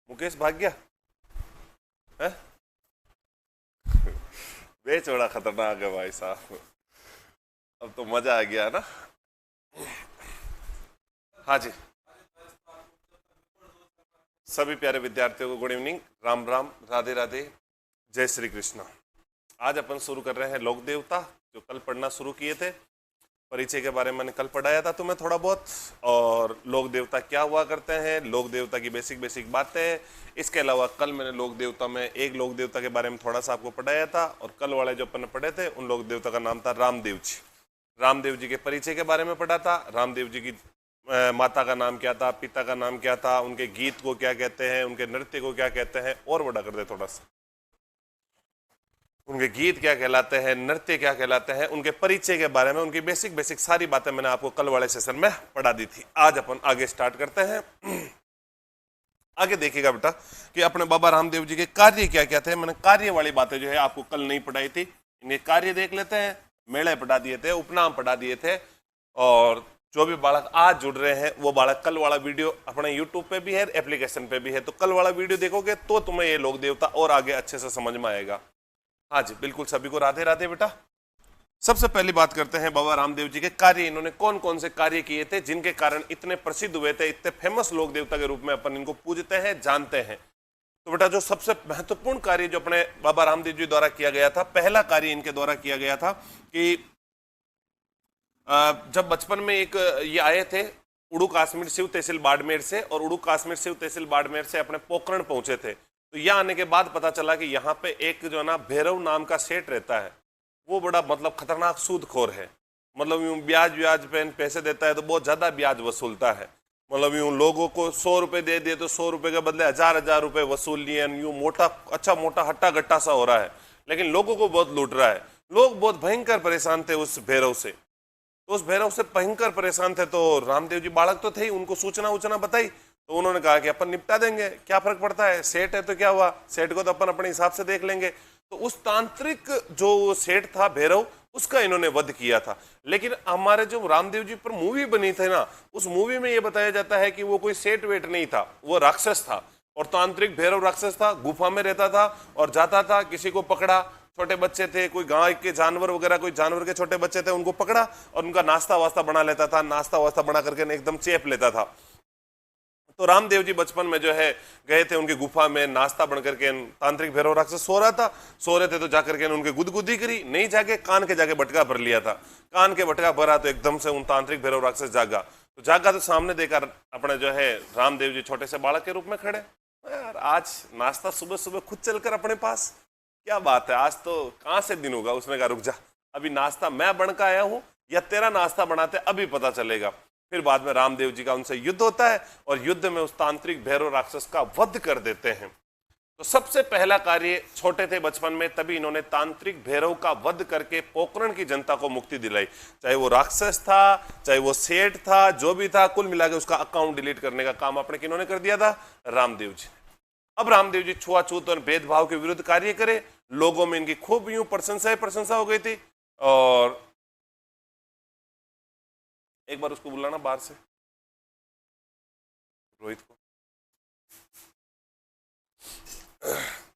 मुकेश भाग गया है। बेच बड़ा खतरनाक है भाई साहब। अब तो मजा आ गया ना। हाँ जी, सभी प्यारे विद्यार्थियों को गुड इवनिंग, राम राम, राधे राधे, जय श्री कृष्ण। आज अपन शुरू कर रहे हैं लोक देवता, जो कल पढ़ना शुरू किए थे। परिचय के बारे में मैंने कल पढ़ाया था तुम्हें थोड़ा बहुत, और लोक देवता क्या हुआ करते हैं, लोक देवता की बेसिक बेसिक बातें। इसके अलावा कल मैंने लोक देवता में एक लोक देवता के बारे में थोड़ा सा आपको पढ़ाया था, और कल वाले जो अपन ने पढ़े थे उन लोक देवता का नाम था रामदेव जी। रामदेव जी के परिचय के बारे में पढ़ा था। रामदेव जी की माता का नाम क्या था, पिता का नाम क्या था, उनके गीत को क्या कहते हैं, उनके नृत्य को क्या कहते हैं, और बड़ा कर दे थोड़ा सा, उनके गीत क्या कहलाते हैं, नृत्य क्या कहलाते हैं, उनके परिचय के बारे में, उनकी बेसिक बेसिक सारी बातें मैंने आपको कल वाले सेशन में पढ़ा दी थी। आज अपन आगे स्टार्ट करते हैं। आगे देखिएगा बेटा कि अपने बाबा रामदेव जी के कार्य क्या क्या थे। मैंने कार्य वाली बातें जो है आपको कल नहीं पढ़ाई थी, इनके कार्य देख लेते हैं। मेले पढ़ा दिए थे, उपनाम पढ़ा दिए थे, और जो भी बालक आज जुड़ रहे हैं वो बालक कल वाला वीडियो अपने यूट्यूब पे भी है, एप्लीकेशन पे भी है, तो कल वाला वीडियो देखोगे तो तुम्हें ये लोक देवता और आगे अच्छे से समझ में आएगा। हाँ जी बिल्कुल, सभी को राधे राधे बेटा। सबसे पहली बात करते हैं बाबा रामदेव जी के कार्य। इन्होंने कौन कौन से कार्य किए थे जिनके कारण इतने प्रसिद्ध हुए थे, इतने फेमस लोक देवता के रूप में अपन इनको पूजते हैं, जानते हैं। तो बेटा जो सबसे महत्वपूर्ण कार्य जो अपने बाबा रामदेव जी द्वारा किया गया था, पहला कार्य इनके द्वारा किया गया था कि जब बचपन में एक ये आए थे उड़ू काश्मीर शिव तहसील बाड़मेर से, और उड़ू काश्मीर शिव तहसील बाड़मेर से अपने पोखरण पहुंचे थे। तो यहाँ आने के बाद पता चला कि यहाँ पे एक जो ना भैरव नाम का सेठ रहता है, वो बड़ा मतलब खतरनाक सूदखोर है। मतलब यूं ब्याज व्याज पे पैसे देता है तो बहुत ज्यादा ब्याज वसूलता है। मतलब यूं लोगों को 100 रुपए दे दिए तो 100 रुपए के बदले 1000 रुपए वसूल लिए। यूं मोटा अच्छा मोटा हट्टा गट्टा सा हो रहा है, लेकिन लोगों को बहुत लूट रहा है। लोग बहुत भयंकर परेशान थे उस भैरव से। तो उस भैरव से भयंकर परेशान थे, तो रामदेव जी बालक तो थे ही, उनको सूचना उचना बताई, तो उन्होंने कहा कि अपन निपटा देंगे, क्या फर्क पड़ता है, सेठ है तो क्या हुआ, सेठ को तो अपन अपने हिसाब से देख लेंगे। तो उस तांत्रिक जो सेठ था भैरव, उसका इन्होंने वध किया था। लेकिन हमारे जो रामदेव जी पर मूवी बनी थी ना, उस मूवी में यह बताया जाता है कि वो कोई सेठ वेट नहीं था, वो राक्षस था, और तांत्रिक भैरव राक्षस था, गुफा में रहता था और जाता था, किसी को पकड़ा, छोटे बच्चे थे, कोई गांव के जानवर वगैरह, कोई जानवर के छोटे बच्चे थे, उनको पकड़ा और उनका नाश्ता वास्ता बना लेता था, नाश्ता वास्ता बना करके एकदम चेप लेता था। तो रामदेव जी बचपन में जो है गए थे उनकी गुफा में, नाश्ता बन करके तांत्रिक भैरव राक्षस सो रहा था, सो रहे थे, तो जाकर के उनके गुदगुदी करी, नहीं जाके कान के जाके बटका भर लिया था। कान के बटका भरा तो एकदम से उन तांत्रिक भैरव राक्षस जागा, तो जागा तो सामने देखा अपने जो है रामदेव जी छोटे से बालक के रूप में खड़े। यार आज नाश्ता सुबह सुबह खुद चलकर अपने पास, क्या बात है, आज तो कहाँ से दिन होगा। उसने कहा रुक जा, अभी नाश्ता मैं बनकर आया हूँ या तेरा नाश्ता बनाते अभी पता चलेगा। फिर बाद में रामदेव जी का उनसे युद्ध होता है, और युद्ध में उस तांत्रिक भैरव राक्षस का वध कर देते हैं। तो सबसे पहला कार्य, छोटे थे बचपन में, तभी इन्होंने तांत्रिक भैरव का वध करके पोखरण की जनता को मुक्ति दिलाई। चाहे वो राक्षस था, चाहे वो सेठ था, जो भी था, कुल मिला के उसका अकाउंट डिलीट करने का काम अपने किन्होंने कर दिया था, रामदेव जी। अब रामदेव जी छुआछूत और भेदभाव के विरुद्ध कार्य करे, लोगों में इनकी खूब यूं प्रशंसा हो गई थी। और एक बार उसको बुलाना बाहर से, रोहित को।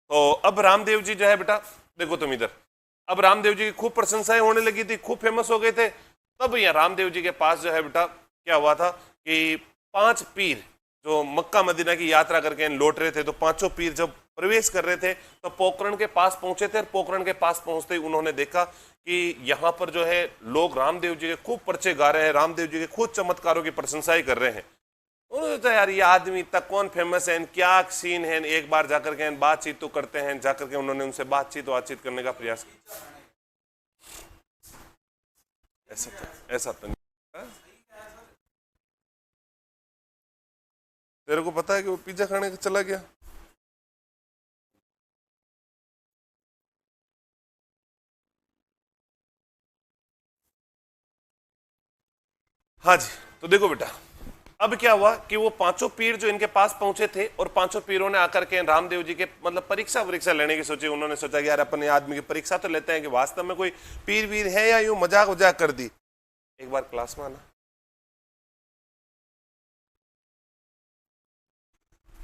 तो अब रामदेव जी जो है बेटा, देखो तुम इधर, अब रामदेव जी की खूब प्रशंसाएं होने लगी थी, खूब फेमस हो गए थे। तब यहाँ रामदेव जी के पास जो है बेटा क्या हुआ था कि 5 पीर जो मक्का मदीना की यात्रा करके लौट रहे थे, तो 5 पीर जब प्रवेश कर रहे थे तो पोखरण के पास पहुंचे थे, और पोखरण के पास पहुंचते ही उन्होंने देखा कि यहाँ पर जो है लोग रामदेव जी के खूब पर्चे गा रहे हैं, रामदेव जी के खूब चमत्कारों की प्रशंसाएं कर रहे हैं। उन्होंने तो यार ये आदमी तक कौन फेमस है, क्या सीन है, एक बार जाकर के बातचीत तो करते हैं। जाकर के उन्होंने उनसे बातचीत करने का प्रयास किया। ऐसा तो नहीं, तेरे को पता है कि वो पिज्जा खाने का चला गया। हाँ जी, तो देखो बेटा अब क्या हुआ कि वो 5 पीर जो इनके पास पहुंचे थे, और 5 पीरों ने आकर के रामदेव जी के मतलब परीक्षा लेने की सोची। उन्होंने सोचा कि यार अपने आदमी की परीक्षा तो लेते हैं कि वास्तव में कोई पीर वीर है या यूं मजाक वजाक कर दी। एक बार क्लास में आना।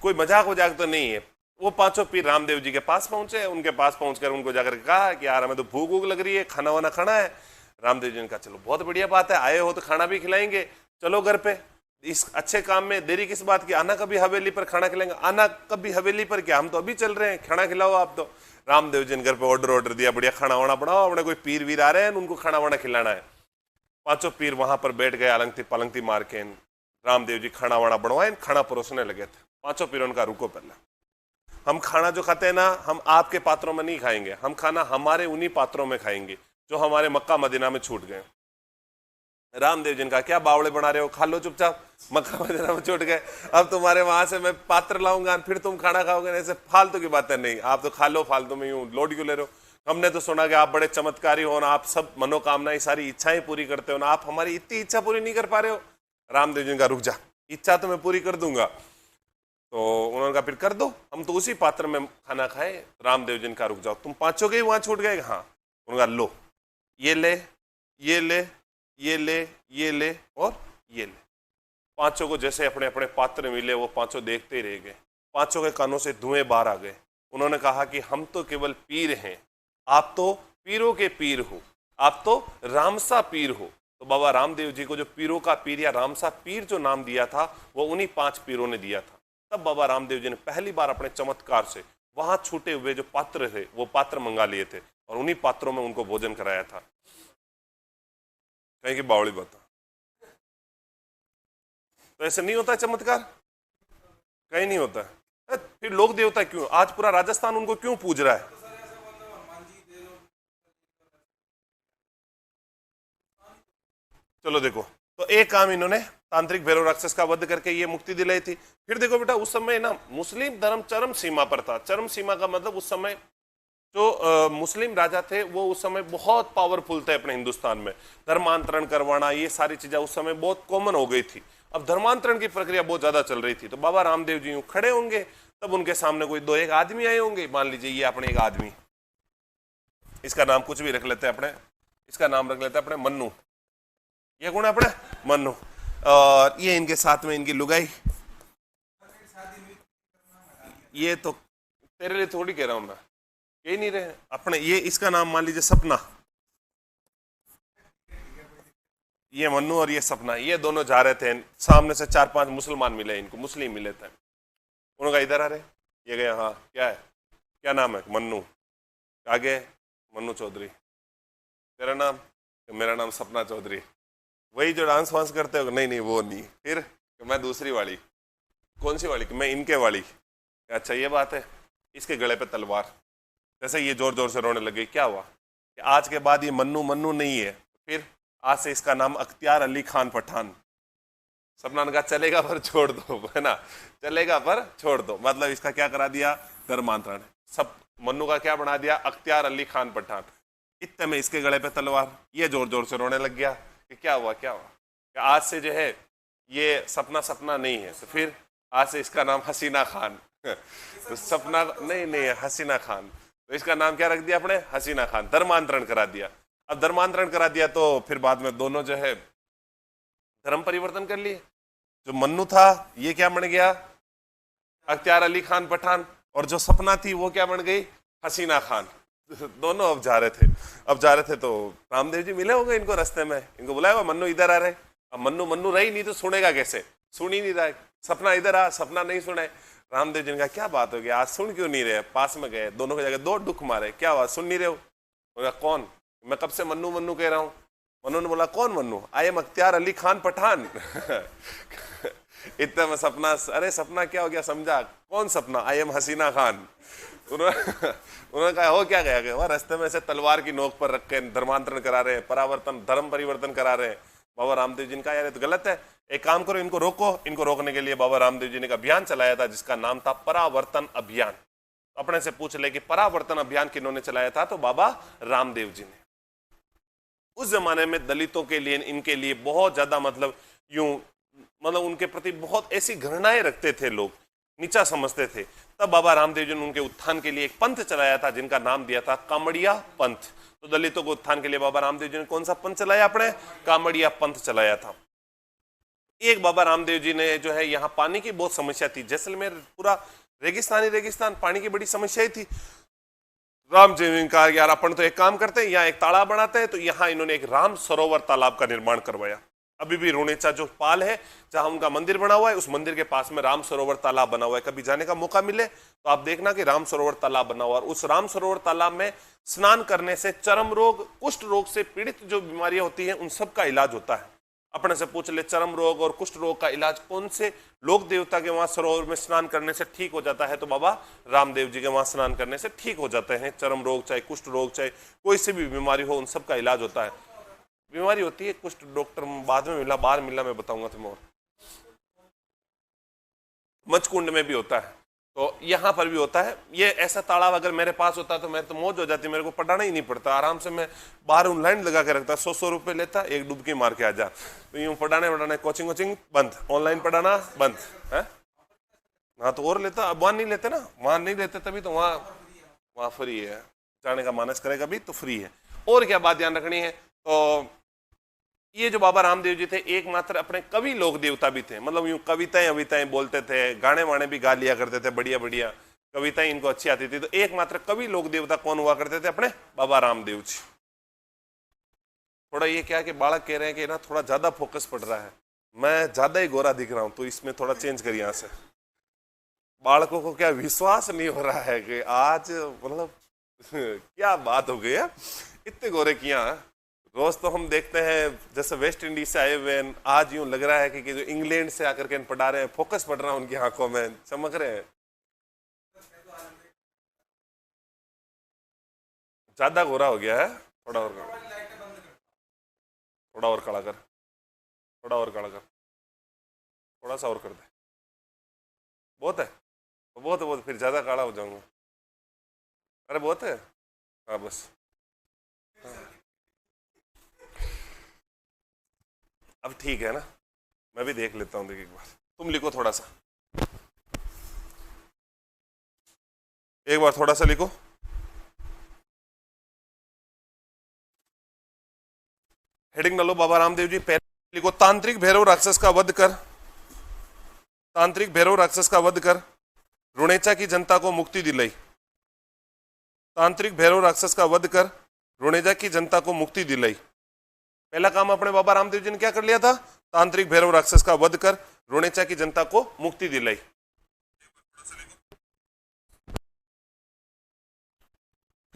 कोई मजाक वजाक तो नहीं है। वो पांचों पीर रामदेव जी के पास पहुंचे, उनके पास पहुंचकर उनको जाकर कहा कि यार हमें तो भूख भूख लग रही है, खाना वाना खाना है। रामदेव जी ने कहा चलो बहुत बढ़िया बात है, आए हो तो खाना भी खिलाएंगे, चलो घर पे, इस अच्छे काम में देरी किस बात की, आना कभी हवेली पर खाना खिलाएंगे। आना कभी हवेली पर क्या, हम तो अभी चल रहे हैं, खाना खिलाओ आप। तो रामदेव जी ने घर पे ऑर्डर दिया, बढ़िया खाना वाना बनाओ, अपने कोई पीर वीर आ रहे हैं उनको खाना वाना खिलाना है। पांचों पीर वहां पर बैठ गए, अलंगती पलंगती मार के। रामदेव जी खाना वाना बनवाए, खाना परोसने लगे थे। पांचों पीरों का रुको पहले, हम खाना जो खाते हैं ना, हम आपके पात्रों में नहीं खाएंगे, हम खाना हमारे उन्हीं पात्रों में खाएंगे जो हमारे मक्का मदीना में छूट गए। रामदेव जी ने कहा क्या बावड़े बना रहे हो, खा लो चुपचाप, मक्का मदीना में छूट गए, अब तुम्हारे वहां से मैं पात्र लाऊंगा फिर तुम खाना खाओगे, ऐसे फालतू की बातें नहीं, आप तो खा लो, फालतू में यूं लोड क्यों ले रहे हो। हमने तो सुना कि आप बड़े चमत्कारी हो ना, आप सब मनोकामनाएं सारी इच्छाएं पूरी करते हो ना, आप हमारी इतनी इच्छा पूरी नहीं कर पा रहे हो। रामदेव जी ने कहा रुक जा, इच्छा तो मैं पूरी कर दूंगा। तो उन्होंने कहा फिर कर दो, हम तो उसी पात्र में खाना खाए। रामदेव जी ने कहा रुक जाओ, तुम पांचों के ही वहां छूट गए। हाँ। उन्होंने कहा लो, ये ले, ये ले, ये ले, ये ले और ये ले। पांचों को जैसे अपने अपने पात्र मिले, वो पांचों देखते ही रह गए। पांचों के कानों से धुएं बाहर आ गए। उन्होंने कहा कि हम तो केवल पीर हैं, आप तो पीरों के पीर हो, आप तो रामसा पीर हो। तो बाबा रामदेव जी को जो पीरों का पीर या रामसा पीर जो नाम दिया था, वो उन्हीं 5 पीरों ने दिया था। तब बाबा रामदेव जी ने पहली बार अपने चमत्कार से वहां छूटे हुए जो पात्र थे, वो पात्र मंगा लिए थे और उन्हीं पात्रों में उनको भोजन कराया था। कहीं की बावड़ी बता, तो ऐसे नहीं होता है चमत्कार, कहीं नहीं होता है। फिर लोक देवता क्यों, आज पूरा राजस्थान उनको क्यों पूज रहा है। चलो देखो, तो एक काम इन्होंने तांत्रिक भैरव राक्षस का वध करके ये मुक्ति दिलाई थी। फिर देखो बेटा, उस समय ना मुस्लिम धर्म चरम सीमा पर था। चरम सीमा का मतलब उस समय जो मुस्लिम राजा थे वो उस समय बहुत पावरफुल थे अपने हिंदुस्तान में। धर्मांतरण करवाना, ये सारी चीजें उस समय बहुत कॉमन हो गई थी। अब धर्मांतरण की प्रक्रिया बहुत ज्यादा चल रही थी। तो बाबा रामदेव जी यूं खड़े होंगे, तब उनके सामने कोई 2-1 आदमी आए होंगे। मान लीजिए ये अपने एक आदमी, इसका नाम कुछ भी रख लेते हैं अपने, इसका नाम रख लेते हैं अपने मन्नू। ये कौन है अपने मन्नू, और ये इनके साथ में इनकी लुगाई। ये तो तेरे लिए थोड़ी कह रहा हूं मैं, यही नहीं रहे अपने। ये इसका नाम मान लीजिए सपना, ये मन्नू और ये सपना, ये दोनों जा रहे थे। सामने से 4-5 मुसलमान मिले, इनको मुस्लिम मिले थे। उन्होंने कहा इधर आ रहे, ये गया, हाँ क्या है, क्या नाम है, मन्नू। आगे मन्नू चौधरी, तेरा नाम, मेरा नाम सपना चौधरी। वही जो डांस वांस करते हो, नहीं नहीं वो नहीं। फिर मैं दूसरी वाली, कौन सी वाली, मैं इनके वाली। अच्छा ये बात है, इसके गले पे तलवार। जैसे ये जोर जोर से रोने लगे। क्या हुआ कि आज के बाद ये मन्नू मन्नू नहीं है, फिर आज से इसका नाम अख्तियार अली खान पठान। सपना ने कहा चलेगा पर छोड़ दो, है ना, चलेगा पर छोड़ दो। मतलब इसका क्या करा दिया, धर्मांतरण। सब मन्नू का क्या बना दिया, अख्तियार अली खान पठान। इतने में इसके गले पे तलवार। ये जोर जोर से रोने लग गया कि क्या हुआ, क्या हुआ, कि आज से जो है ये सपना सपना नहीं है, तो फिर आज से इसका नाम हसीना खान। तो सपना नहीं नहीं, हसीना खान। तो इसका नाम क्या रख दिया अपने, हसीना खान। धर्मांतरण करा दिया। अब धर्मांतरण करा दिया तो फिर बाद में दोनों जो है धर्म परिवर्तन कर लिए। जो मन्नू था ये क्या बन गया, अख्तियार अली खान पठान, और जो सपना थी वो क्या बन गई, हसीना खान। दोनों अब जा रहे थे तो रामदेव जी मिले होंगे इनको रास्ते में, इनको बुलाया हुआ, मन्नू इधर आ रहे। अब मन्नू मन्नू रही नहीं तो सुनेगा कैसे, सुन ही नहीं रहा है। सपना इधर आ, सपना नहीं सुने। रामदेव जी ने कहा क्या बात हो गई, आज सुन क्यों नहीं रहे। पास में गए, दोनों की जगह 2 डुक मारे, क्या हुआ, सुन नहीं रहे हो। बोला कौन, मैं कब से मन्नू मन्नू कह रहा हूँ। मन्नू ने बोला कौन मन्नू, आई एम अख्तियार अली खान पठान। इतना में सपना, अरे सपना क्या हो गया, समझा कौन सपना, आई एम हसीना खान। उन्होंने कहा हो क्या गया, वह रास्ते में से तलवार की नोक पर रख के धर्मांतरण करा रहे हैं, परावर्तन धर्म परिवर्तन करा रहे हैं। बाबा रामदेव जी ने कहा यार ये तो गलत है, एक काम करो इनको रोको। इनको रोकने के लिए बाबा रामदेव जी ने एक अभियान चलाया था जिसका नाम था परावर्तन अभियान। अपने से पूछ ले कि परावर्तन अभियान किन्होंने चलाया था, तो बाबा रामदेव जी ने। उस जमाने में दलितों के लिए, इनके लिए बहुत ज्यादा मतलब यूं मतलब उनके प्रति बहुत ऐसी घृणाएं रखते थे लोग, नीचा समझते थे। तब बाबा रामदेव जी ने उनके उत्थान के लिए एक पंथ चलाया था जिनका नाम दिया था कामड़िया पंथ। तो दलितों को उत्थान के लिए बाबा रामदेव जी ने कौन सा पंथ चलाया, अपने कामड़िया पंथ चलाया था। एक बाबा रामदेव जी ने जो है यहाँ पानी की बहुत समस्या थी, जैसलमेर पूरा रेगिस्तान, पानी की बड़ी समस्या ही थी। राम जी ने कहा यार अपन तो एक काम करते हैं, यहाँ एक तालाब बनाते हैं, तो यहाँ इन्होंने एक राम सरोवर तालाब का निर्माण करवाया। अभी भी रुणेचा जो पाल है जहां उनका मंदिर बना हुआ है, उस मंदिर के पास में राम सरोवर तालाब बना हुआ है। कभी जाने का मौका मिले तो आप देखना कि राम सरोवर तालाब बना हुआ है। उस राम सरोवर तालाब में स्नान करने से चर्म रोग, कुष्ठ रोग से पीड़ित जो बीमारियां होती हैं उन सब का इलाज होता है। अपने से पूछ ले, चर्म रोग और कुष्ठ रोग का इलाज कौन से लोक देवता के वहां सरोवर में स्नान करने से ठीक हो जाता है? तो बाबा रामदेव जी के वहां स्नान करने से ठीक हो जाते हैं। चर्म रोग चाहे कुष्ठ रोग चाहे कोई सी भी बीमारी हो, उन सब का इलाज होता है। बीमारी होती है कुष्ठ, डॉक्टर बाद में मिला, बाहर मिला, मैं बताऊंगा तुम्हें। और मचकुंड में भी होता है, तो यहाँ पर भी होता है। ये ऐसा तालाब अगर मेरे पास होता तो मैं तो मौज हो जाती, मेरे को पढ़ाना ही नहीं पड़ता, आराम से मैं बाहर ऑनलाइन लगा के रखता, 100 रुपए लेता, एक डुबकी मार के आ जा। तो यूं पढ़ाने कोचिंग बंद, ऑनलाइन पढ़ाना बंद है। हाँ तो और लेता, अब वहां नहीं लेते ना, वहां नहीं लेते तभी तो वहां फ्री है, जाने का मानस करेगा भी तो फ्री है। और क्या बात ध्यान रखनी है, तो ये जो बाबा रामदेव जी थे एकमात्र अपने कवि लोक देवता भी थे, मतलब यूं कविताएं बोलते थे, गाने वाने भी गा लिया करते थे, बढ़िया बढ़िया कविताएं इनको अच्छी आती थी। तो एकमात्र कवि लोक देवता कौन हुआ करते थे? अपने बाबा रामदेव जी। थोड़ा ये क्या कि बालक कह रहे हैं कि ना थोड़ा ज्यादा फोकस पड़ रहा है, मैं ज्यादा ही गोरा दिख रहा हूं, तो इसमें थोड़ा चेंज करिए यहाँ से। बालकों को क्या विश्वास नहीं हो रहा है कि आज मतलब क्या बात हो गई है, इतने गोरे किया है। रोज तो हम देखते हैं जैसे वेस्ट इंडीज से आए हुए, आज यूं लग रहा है कि जो इंग्लैंड से आकर के पढ़ा रहे हैं, फोकस पड़ रहा है उनकी आंखों में, चमक रहे हैं। ज्यादा गोरा हो गया है, थोड़ा और थोड़ा और काला कर, थोड़ा और काला कर, थोड़ा सा और कर दे। बहुत है, बहुत है, बहुत, फिर ज्यादा काला हो जाऊंगा। अरे बहुत है, हाँ बस। अब ठीक है ना, मैं भी देख लेता हूँ, देख एक बार तुम लिखो थोड़ा सा, एक बार थोड़ा सा लिखो। हेडिंग डालो बाबा रामदेव जी। पहले लिखो, तांत्रिक भैरव राक्षस का वध कर, तांत्रिक भैरव राक्षस का वध कर रुणेचा की जनता को मुक्ति दिलाई। तांत्रिक भैरव राक्षस का वध कर रुणेचा की जनता को मुक्ति दिलाई। पहला काम अपने बाबा रामदेव जी ने क्या कर लिया था? तांत्रिक भैरव राक्षस का वध कर रुणेचा की जनता को मुक्ति दिलाई।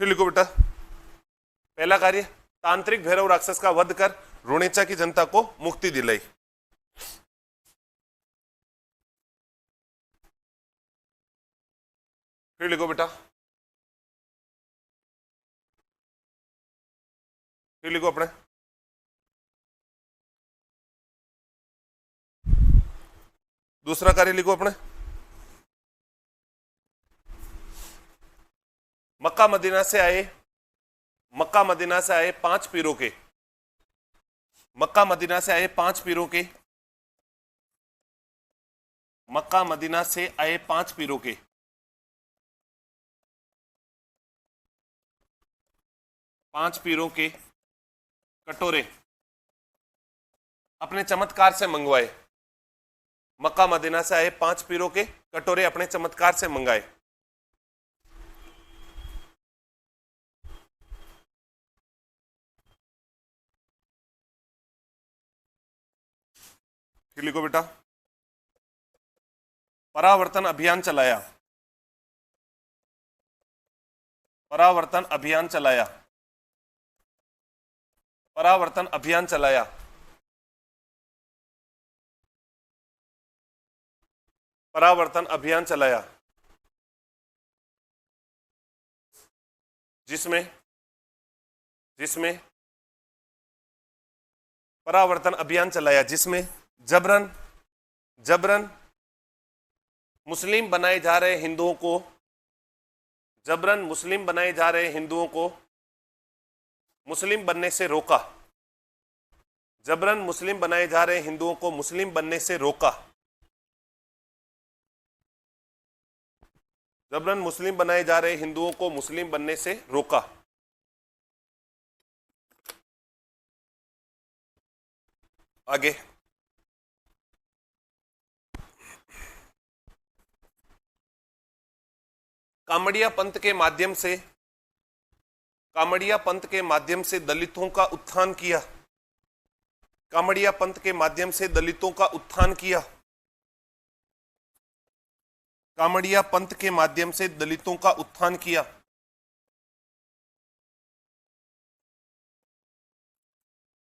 फिर लिखो बेटा, पहला कार्य तांत्रिक भैरव राक्षस का वध कर रुणेचा की जनता को मुक्ति दिलाई। फिर लिखो बेटा, फिर लिखो अपने, दूसरा कार्य लिखो अपने, मक्का मदीना से आए, मक्का मदीना से आए 5 पीरों के, मक्का मदीना से आए 5 पीरों के, मक्का मदीना से आए 5 पीरों के 5 पीरों के कटोरे अपने चमत्कार से मंगवाए। मक्का मदीना से आए 5 पीरों के कटोरे अपने चमत्कार से मंगाए। फिर लिखो बेटा, परावर्तन अभियान चलाया, परावर्तन अभियान चलाया, परावर्तन अभियान चलाया, परावर्तन अभियान चलाया, जिसमें जिसमें परावर्तन अभियान चलाया जिसमें जबरन जबरन मुस्लिम बनाए जा रहे हिंदुओं को, जबरन मुस्लिम बनाए जा रहे हिंदुओं को मुस्लिम बनने से रोका, जबरन मुस्लिम बनाए जा रहे हिंदुओं को मुस्लिम बनने से रोका, जबरन मुस्लिम बनाए जा रहे हिंदुओं को मुस्लिम बनने से रोका। आगे, कामड़िया पंथ के माध्यम से, कामड़िया पंथ के माध्यम से दलितों का उत्थान किया, कामड़िया पंथ के माध्यम से दलितों का उत्थान किया, कामड़िया पंथ के माध्यम से दलितों का उत्थान किया,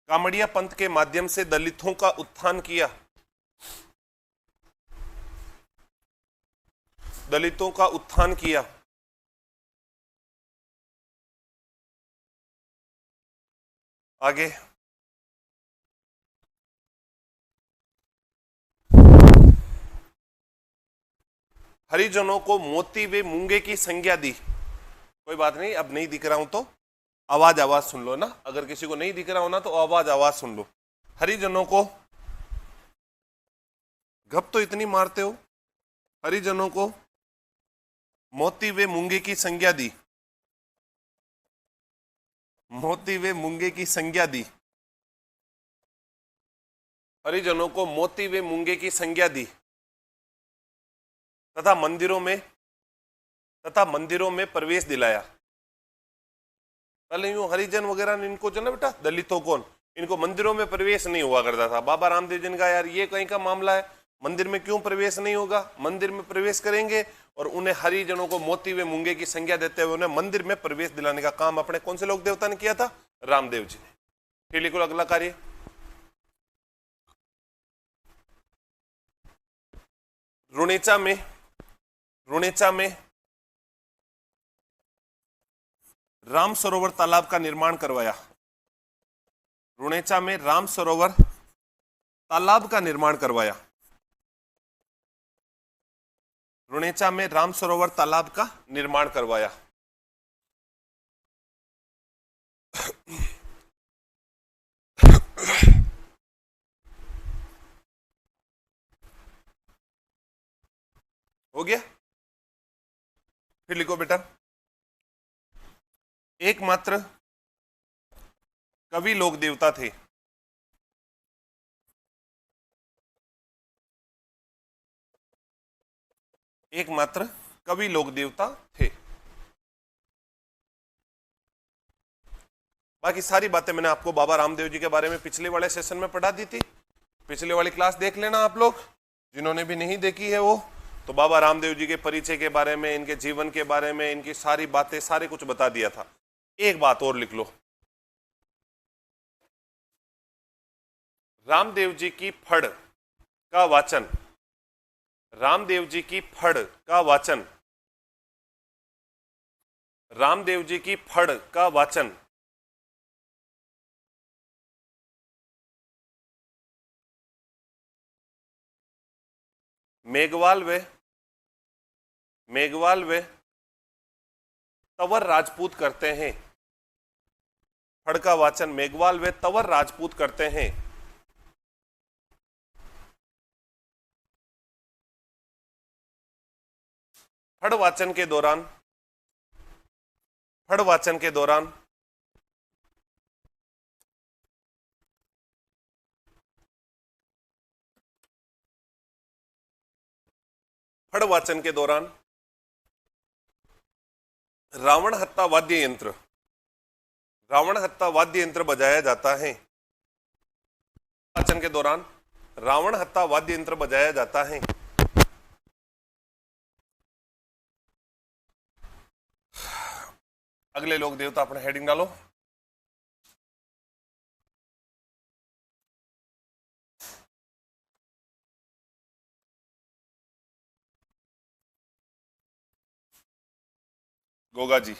कामड़िया पंथ के माध्यम से दलितों का उत्थान किया, दलितों का उत्थान किया। आगे, हरिजनों को मोती व मूंगे की संज्ञा दी। कोई बात नहीं, अब नहीं दिख रहा हूं तो आवाज सुन लो ना, अगर किसी को नहीं दिख रहा हो ना तो आवाज सुन लो। हरिजनों को, घप तो इतनी मारते हो, हरिजनों को मोती व मूंगे की संज्ञा दी, मोती व मूंगे की संज्ञा दी, हरिजनों को मोती व मूंगे की संज्ञा दी तथा मंदिरों में प्रवेश दिलाया। पहले यूं हरिजन वगैरह इनको जो ना बेटा दलितों को, इनको मंदिरों में प्रवेश नहीं हुआ करता था। बाबा रामदेव जी ने कहा यार ये कहीं का मामला है, मंदिर में क्यों प्रवेश नहीं होगा, मंदिर में प्रवेश करेंगे। और उन्हें हरिजनों को मोती व मूंगे की संज्ञा देते हुए उन्हें मंदिर में प्रवेश दिलाने का काम अपने कौन से लोक देवता ने किया था? रामदेव जी ने। फिर लिखो अगला कार्य, रुणेचा में राम सरोवर तालाब का निर्माण करवाया। रुणेचा में राम सरोवर तालाब का निर्माण करवाया। रुणेचा में राम सरोवर तालाब का निर्माण करवाया। हो गया? फिर लिखो बेटा, एकमात्र कवि लोक देवता थे। एकमात्र कवि लोक देवता थे। बाकी सारी बातें मैंने आपको बाबा रामदेव जी के बारे में पिछले वाले सेशन में पढ़ा दी थी। पिछले वाली क्लास देख लेना आप लोग, जिन्होंने भी नहीं देखी है वो। तो बाबा रामदेव जी के परिचय के बारे में, इनके जीवन के बारे में, इनकी सारी बातें, सारे कुछ बता दिया था। एक बात और लिख लो, रामदेव जी की फड़ का वाचन, रामदेव जी की फड़ का वाचन, रामदेव जी की फड़ का वाचन मेघवाल वे तंवर राजपूत करते हैं। फड़ का वाचन मेघवाल वे तंवर राजपूत करते हैं। फड़ वाचन के दौरान फड़ वाचन के दौरान फड़ वाचन के दौरान रावण हत्ता वाद्य यंत्र बजाया जाता है। वाचन के दौरान रावण हत्ता वाद्य यंत्र बजाया जाता है। अगले लोक देवता अपने हेडिंग डालो। गोगा जी,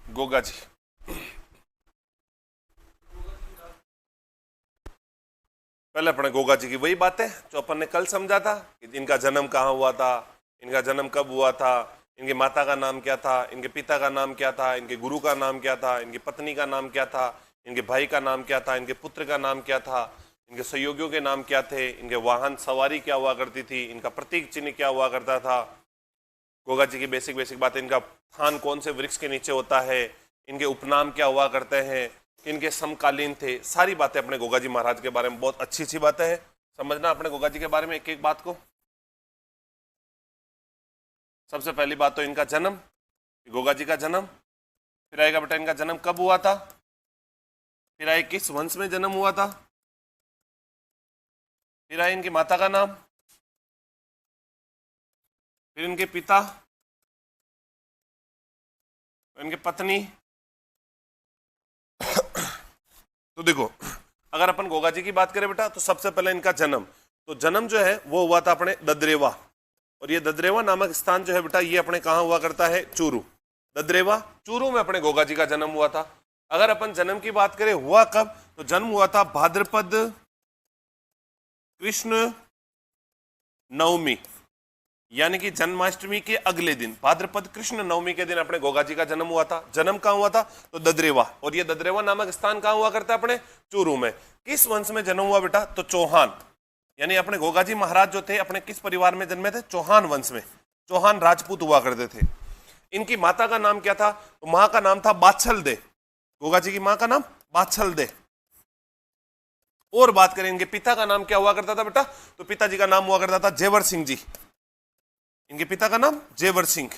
गोगा जी पहले अपने गोगा जी की वही बात है जो अपन ने कल समझा था कि इनका जन्म कहाँ हुआ था, इनका जन्म कब हुआ था, इनकी माता का नाम क्या था, इनके पिता का नाम क्या था, इनके गुरु का नाम क्या था, इनकी पत्नी का नाम क्या था, इनके भाई का नाम क्या था, इनके पुत्र का नाम क्या था, इनके सहयोगियों के नाम क्या थे, इनके वाहन सवारी क्या हुआ करती थी, इनका प्रतीक चिन्ह क्या हुआ करता था। गोगा जी की बेसिक बातें, इनका स्थान कौन से वृक्ष के नीचे होता है, इनके उपनाम क्या हुआ करते हैं, इनके समकालीन थे, सारी बातें अपने गोगा जी महाराज के बारे में बहुत अच्छी बातें हैं। समझना अपने गोगा जी के बारे में एक एक बात को। सबसे पहली बात तो इनका जन्म, गोगा जी का जन्म, फिर आएगा बेटा इनका जन्म कब हुआ था, फिर आए किस वंश में जन्म हुआ था, फिर आए इनकी माता का नाम, फिर इनके पिता, इनके पत्नी। तो देखो अगर अपन गोगा जी की बात करें बेटा तो सबसे पहले इनका जन्म, तो जन्म जो है वो हुआ था अपने ददरेवा, और ये ददरेवा नामक स्थान जो है बेटा ये अपने कहाँ हुआ करता है, चूरू। ददरेवा चूरू में अपने गोगा जी का जन्म हुआ था। अगर अपन जन्म की बात करें हुआ कब, तो जन्म हुआ था भाद्रपद कृष्ण नवमी, यानी कि जन्माष्टमी के अगले दिन भाद्रपद कृष्ण नवमी के दिन अपने गोगा जी का जन्म हुआ था। जन्म कहाँ हुआ था, तो ददरेवा, और ये ददरेवा नामक स्थान कहाँ हुआ करता है, अपने चूरू में। किस वंश में जन्म हुआ बेटा, तो चौहान, यानी अपने गोगा जी महाराज जो थे अपने किस परिवार में जन्मे थे, चौहान वंश में, चौहान राजपूत हुआ करते थे। इनकी माता का नाम क्या था, तो मां का नाम था बाछल दे, गोगा जी की मां का नाम बाछल दे। और बात करें इनके पिता का नाम क्या हुआ करता था बेटा, तो पिताजी का नाम हुआ करता था जेवर सिंह जी, इनके पिता का नाम जेवर सिंह।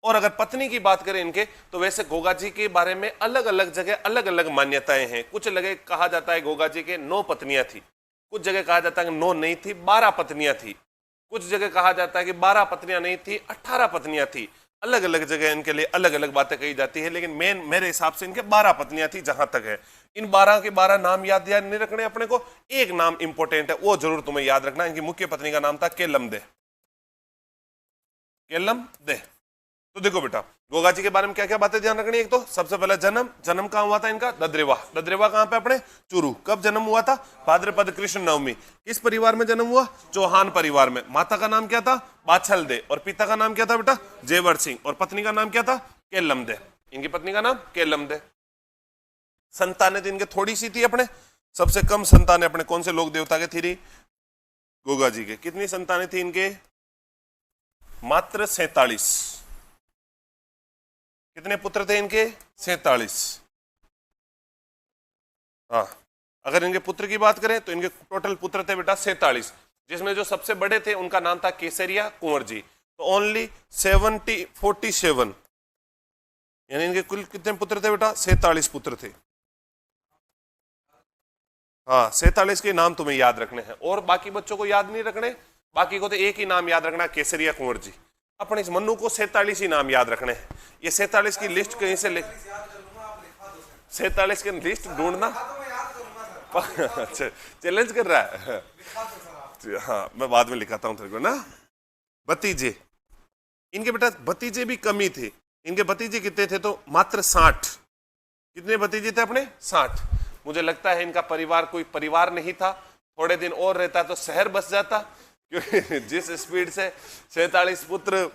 और अगर पत्नी की बात करें इनके, तो वैसे गोगा जी के बारे में अलग अलग जगह अलग अलग मान्यताएं हैं। कुछ जगह कहा जाता है गोगा जी के 9 पत्नियां थी, कुछ जगह कहा जाता है कि 9 नहीं थी, 12 पत्नियां थी, कुछ जगह कहा जाता है कि 12 पत्नियां नहीं थी, 18 पत्नियां थी। अलग अलग जगह इनके लिए अलग अलग बातें कही जाती है, लेकिन मेरे हिसाब से इनके 12 पत्नियां थी जहां तक है। इन 12 के 12 नाम याद नहीं रखने अपने को, एक नाम इंपॉर्टेंट है वो जरूर तुम्हें याद रखना। इनकी मुख्य पत्नी का नाम था केलम दे, केलम दे। तो देखो बेटा गोगा जी के बारे में क्या क्या बातें ध्यान रखनी है। एक तो सबसे पहले जन्म, जन्म कहाँ हुआ था इनका, ददरेवा, ददरेवा कहाँ पे अपने चूरू। कब जन्म हुआ था, भाद्रपद कृष्ण नवमी। किस परिवार में जन्म हुआ, चौहान परिवार में। माता का नाम क्या था, बाछल दे, और पिता का नाम क्या था बेटा, जेवर सिंह, और पत्नी का नाम क्या था, केलम दे, इनकी पत्नी का नाम केलम दे। संतानें तो इनके थोड़ी सी थी अपने, सबसे कम संतानें अपने कौन से लोक देवता के थी, गोगा जी के। कितनी संतानें थी इनके, मात्र 47। कितने पुत्र थे इनके, 47। हाँ, अगर इनके पुत्र की बात करें तो इनके टोटल पुत्र थे बेटा 47, जिसमें जो सबसे बड़े थे उनका नाम था केसरिया कुंवर जी। तो ओनली 47, यानी इनके कुल कितने पुत्र थे बेटा, 47 पुत्र थे। हाँ, 47 के नाम तुम्हें याद रखने हैं, और बाकी बच्चों को याद नहीं रखने, बाकी को तो एक ही नाम याद रखना, केसरिया कुंवर जी। अपने इस मन्नू को 47 ही नाम याद रखने हैं। ये 47 की लिस्ट कहीं से 47 की लिस्ट ढूंढना। अच्छा, चैलेंज कर रहा है। हाँ, मैं बाद में लिखाता हूं तेरे को ना। भतीजे, इनके बेटा भतीजे भी कम ही थे। इनके भतीजे कितने थे, तो मात्र 60। कितने भतीजे थे अपने, 60। मुझे लगता है इनका परिवार कोई परिवार नहीं था, थोड़े दिन और रहता तो शहर बस जाता, क्योंकि जिस स्पीड से 47 पुत्र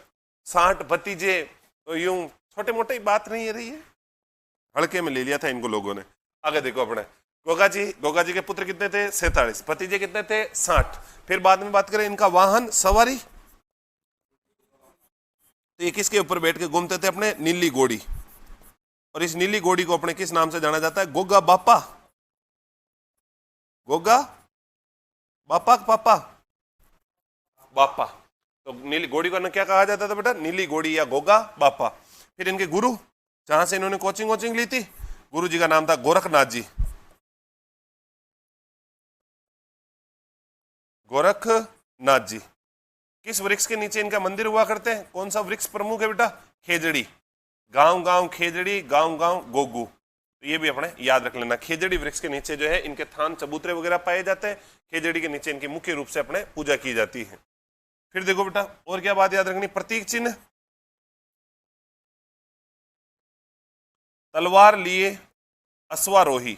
60 भतीजे, तो यूं छोटे मोटे बात नहीं रही है, हल्के में ले लिया था इनको लोगों ने। आगे देखो अपने गोगा जी के पुत्र कितने थे, 47, भतीजे कितने थे, 60। फिर बाद में बात करें इनका वाहन सवारी, तो ये किसके ऊपर बैठ के घूमते थे, अपने नीली घोड़ी। और इस नीली घोड़ी को अपने किस नाम से जाना जाता है, गोगा बापा, गोगा बापा पापा बापा। तो नीली घोड़ी को क्या कहा जाता था बेटा, नीली घोड़ी या गोगा बापा। फिर इनके गुरु, जहां से इन्होंने कोचिंग ली थी, गुरु जी का नाम था गोरखनाथ जी, गोरखनाथ जी। किस वृक्ष के नीचे इनका मंदिर हुआ करते हैं, कौन सा वृक्ष प्रमुख है बेटा, खेजड़ी। गांव गांव खेजड़ी, गांव गांव गोगू। तो ये भी अपने याद रख लेना, खेजड़ी वृक्ष के नीचे जो है इनके थान चबूतरे वगैरह पाए जाते हैं, खेजड़ी के नीचे इनकी मुख्य रूप से अपने पूजा की जाती है। फिर देखो बेटा और क्या बात याद रखनी, प्रतीक चिन्ह, तलवार लिए अश्वारोही,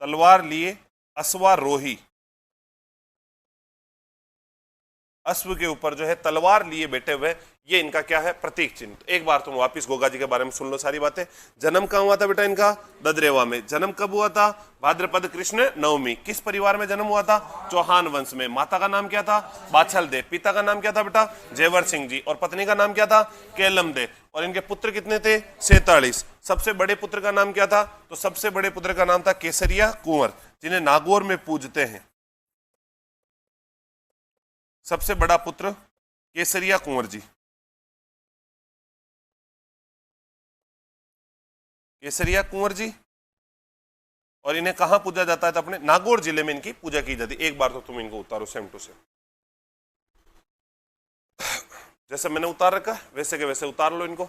तलवार लिए अश्वारोही। अश्व के ऊपर जो है तलवार लिए बैठे हुए, ये इनका क्या है, प्रतीक चिन्ह। एक बार तुम वापिस गोगा जी के बारे में सुन लो सारी बातें। जन्म कहाँ हुआ था बेटा इनका, ददरेवा में। जन्म कब हुआ था, भाद्रपद कृष्ण नवमी। किस परिवार में जन्म हुआ था, चौहान वंश में। माता का नाम क्या था, बाछल दे। पिता का नाम क्या था बेटा, जेवर सिंह जी। और पत्नी का नाम क्या था, केलम दे। और इनके पुत्र कितने थे, 47। सबसे बड़े पुत्र का नाम क्या था, तो सबसे बड़े पुत्र का नाम था केसरिया कुंवर, जिन्हें नागौर में पूजते हैं। सबसे बड़ा पुत्र केसरिया कुंवर जी, केसरिया कुंवर जी। और इन्हें कहां पूजा जाता है, तो अपने नागौर जिले में इनकी पूजा की जाती है। एक बार तो तुम इनको उतारो सेम टू सेम, जैसे मैंने उतार रखा वैसे के वैसे उतार लो इनको।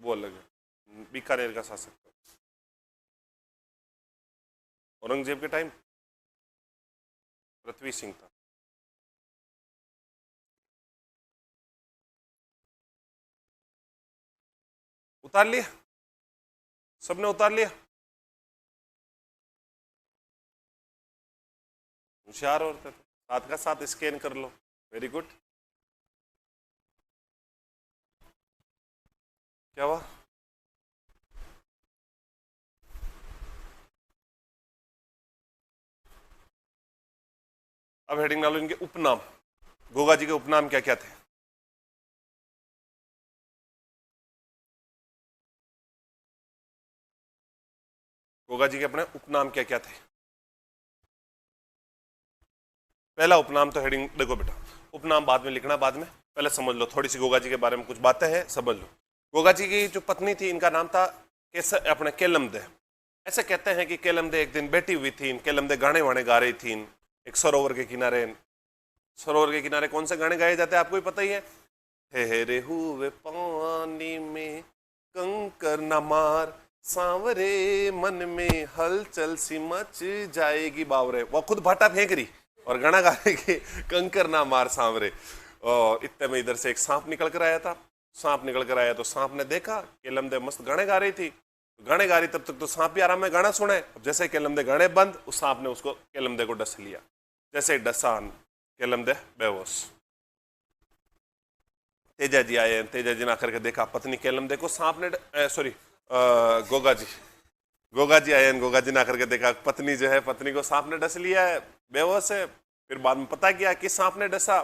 वो अलग है, बीकानेर का शासक था औरंगजेब के टाइम, पृथ्वी सिंह था। उतार लिया, सबने उतार लिया। होशियार औरतें, साथ का साथ स्कैन कर लो, वेरी गुड। क्या हुआ, अब हेडिंग डालो इनके उपनाम। गोगा जी के उपनाम क्या क्या थे, गोगा जी के अपने उपनाम क्या क्या थे। पहला उपनाम तो हेडिंग देखो बेटा, उपनाम बाद में लिखना, बाद में पहले समझ लो थोड़ी सी गोगा जी के बारे में कुछ बातें हैं, समझ लो। गोगा जी की जो पत्नी थी, इनका नाम था अपने केलमदे। ऐसे कहते हैं कि केलमदे एक दिन बैठी हुई थी, केलमदे गाने वाने गा रही थी एक सरोवर के किनारे। सरोवर के किनारे कौन से गाने गाए जाते हैं आपको ही पता ही है, ठहरे हुए पानी में कंकर न मार, सांवरे मन में हलचल सी मच जाएगी बावरे। वो खुद भाटा फेंक रही और गाना गा रही कि कंकर ना मार सांवरे। और इतने में इधर से एक सांप निकल कर आया था। सांप निकल कर आया तो सांप ने देखा केलमदे मस्त गाने गा रही थी, गाने गा रही, तब तक तो सांप भी आराम में गाना सुने। अब जैसे केलमदे गाने बंद, उस सांप ने उसको केलमदे को डस लिया। जैसे डसान, केलमदे बेहोश। तेजा जी आए, तेजा जी ने आकर के देखा पत्नी केलमदे को सांप ने सॉरी गोगा जी आए, गोगा जी ने आकर के देखा पत्नी जो है, पत्नी को सांप ने डस लिया है, बेहोश है। फिर बाद में पता किया कि सांप ने डसा,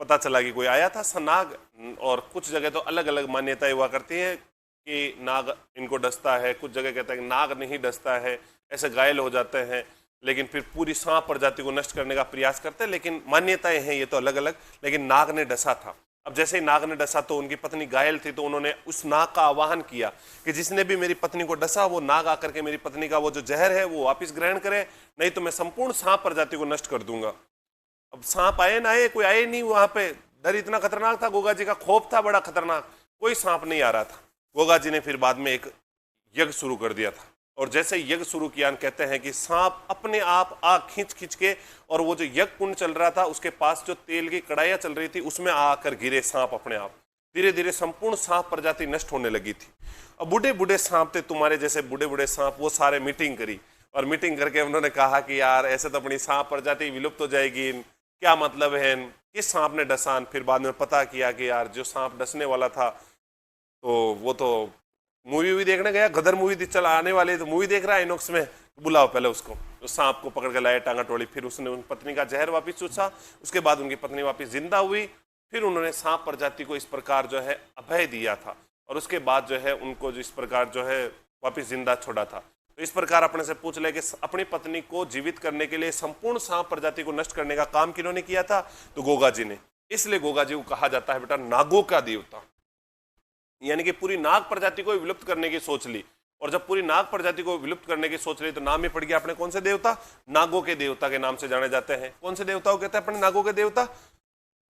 पता चला कि कोई आया था नाग। और कुछ जगह तो अलग अलग मान्यताएं हुआ करती हैं कि नाग इनको डसता है, कुछ जगह कहते हैं कि नाग नहीं डसता है, ऐसे घायल हो जाते हैं, लेकिन फिर पूरी सांप प्रजाति को नष्ट करने का प्रयास करते हैं। लेकिन मान्यताएं हैं ये तो अलग अलग, लेकिन नाग ने डसा था। अब जैसे ही नाग ने डसा तो उनकी पत्नी घायल थी, तो उन्होंने उस नाग का आवाहन किया कि जिसने भी मेरी पत्नी को डसा, वो नाग आकर के मेरी पत्नी का वो जो जहर है वो वापस ग्रहण करे, नहीं तो मैं संपूर्ण सांप प्रजाति को नष्ट कर दूंगा। अब सांप आए ना आए, कोई आए नहीं वहां पे। डर इतना खतरनाक था, गोगा जी का खौफ था बड़ा खतरनाक, कोई सांप नहीं आ रहा था। गोगा जी ने फिर बाद में एक यज्ञ शुरू कर दिया था। और जैसे यज्ञ शुरू किया, कहते हैं कि सांप अपने आप आग खींच खींच के, और वो जो यज्ञ कुंड चल रहा था उसके पास जो तेल की कढ़ाइयां चल रही थी उसमें आकर गिरे सांप अपने आप। धीरे धीरे संपूर्ण सांप प्रजाति नष्ट होने लगी थी। अब बूढ़े बूढ़े सांप थे, तुम्हारे जैसे बूढ़े बूढ़े सांप, वो सारे मीटिंग करी और मीटिंग करके उन्होंने कहा कि यार ऐसे तो अपनी सांप प्रजाति विलुप्त हो जाएगी, क्या मतलब है, किस सांप ने डसा। फिर बाद में पता किया कि यार जो सांप डसने वाला था तो वो तो मूवी भी देखने गया, गदर मूवी चल आने वाली, तो मूवी देख रहा है इनॉक्स में, बुलाओ पहले उसको। तो सांप को पकड़ के लाया टांगा टोली, फिर उसने उन पत्नी का जहर वापिस चूसा, उसके बाद उनकी पत्नी वापिस जिंदा हुई। फिर उन्होंने सांप प्रजाति को इस प्रकार जो है अभय दिया था, और उसके बाद जो है उनको जो इस प्रकार जो है वापिस जिंदा छोड़ा था। तो इस प्रकार अपने से पूछ ले कि अपनी पत्नी को जीवित करने के लिए संपूर्ण सांप प्रजाति को नष्ट करने का काम किन्होंने किया था? तो गोगा जी ने। इसलिए गोगा जी को कहा जाता है बेटा नागों का देवता, यानी कि पूरी नाग प्रजाति को विलुप्त करने की सोच ली। और जब पूरी नाग प्रजाति को विलुप्त करने की सोच ली तो नाम ही पड़ गया अपने कौन से देवता? नागों के देवता के नाम से जाने जाते हैं। कौन से देवता को कहते हैं अपने? नागों के देवता,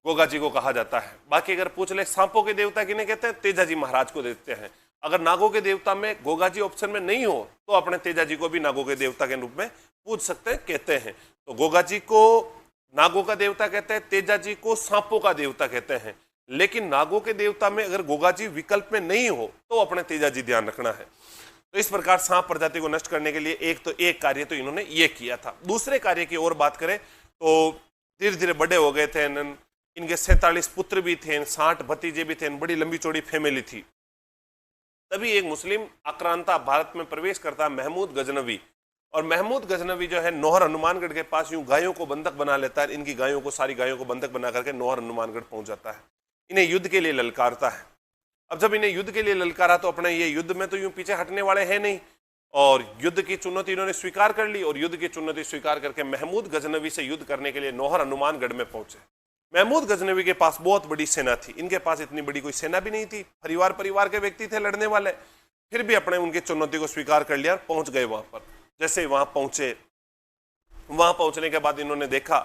गोगा जी को कहा जाता है। बाकी अगर पूछ ले सांपों के देवता किन्हें कहते हैं? तेजा जी महाराज को देते हैं। अगर नागों के देवता में गोगा जी ऑप्शन में नहीं हो तो अपने तेजा जी को भी नागों के देवता के रूप में पूछ सकते हैं, कहते हैं। तो गोगा जी को नागों का देवता कहते हैं, तेजा जी को सांपों का देवता कहते हैं। लेकिन नागों के देवता में अगर गोगा जी विकल्प में नहीं हो तो अपने तेजा जी ध्यान रखना है। तो इस प्रकार सांप प्रजाति को नष्ट करने के लिए एक कार्य तो इन्होंने ये किया था। दूसरे कार्य की ओर बात करें तो धीरे धीरे बड़े हो गए थे, इनके 47 पुत्र भी थे, 60 भतीजे भी थे, बड़ी लंबी चौड़ी फैमिली थी। तभी एक मुस्लिम आक्रांता भारत में प्रवेश करता महमूद गजनवी, और महमूद गजनवी जो है नौहर हनुमानगढ़ के पास यूं गायों को बंधक बना लेता है। इनकी गायों को, सारी गायों को बंधक बना करके नौहर हनुमानगढ़ पहुंच जाता है। इन्हें युद्ध के लिए ललकारता है। अब जब इन्हें युद्ध के लिए ललकारा तो अपने ये युद्ध में तो यूं पीछे हटने वाले हैं नहीं, और युद्ध की चुनौती इन्होंने स्वीकार कर ली। और युद्ध की चुनौती स्वीकार करके महमूद गजनवी से युद्ध करने के लिए नौहर हनुमानगढ़ में पहुंचे। महमूद गजनवी के पास बहुत बड़ी सेना थी, इनके पास इतनी बड़ी कोई सेना भी नहीं थी, परिवार के व्यक्ति थे लड़ने वाले। फिर भी अपने उनकी चुनौती को स्वीकार कर लिया और पहुंच गए वहां पर। जैसे वहां पहुंचे, वहां पहुंचने के बाद इन्होंने देखा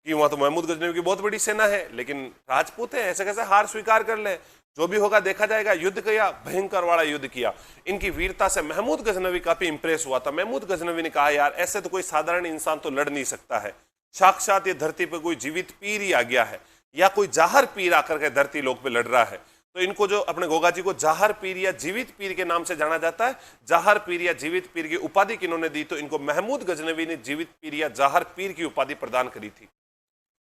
कि वहां तो महमूद गजनवी की बहुत बड़ी सेना है, लेकिन राजपूत है, ऐसे कैसे हार स्वीकार कर ले, जो भी होगा देखा जाएगा। युद्ध किया, भयंकर वाला युद्ध किया। इनकी वीरता से महमूद गजनवी काफी इंप्रेस हुआ था। महमूद गजनवी ने कहा यार ऐसे तो कोई साधारण इंसान तो लड़ नहीं सकता है, साक्षात ये धरती पर कोई जीवित पीर ही आ गया है, या कोई जाहर पीर आकर के धरती लोक पे लड़ रहा है। तो इनको जो अपने गोगा जी को जाहर पीर या जीवित पीर के नाम से जाना जाता है। जाहर पीर या जीवित पीर की उपाधि किन्होंने दी? तो इनको महमूद गजनवी ने जीवित पीर या जाहर पीर की उपाधि प्रदान करी थी।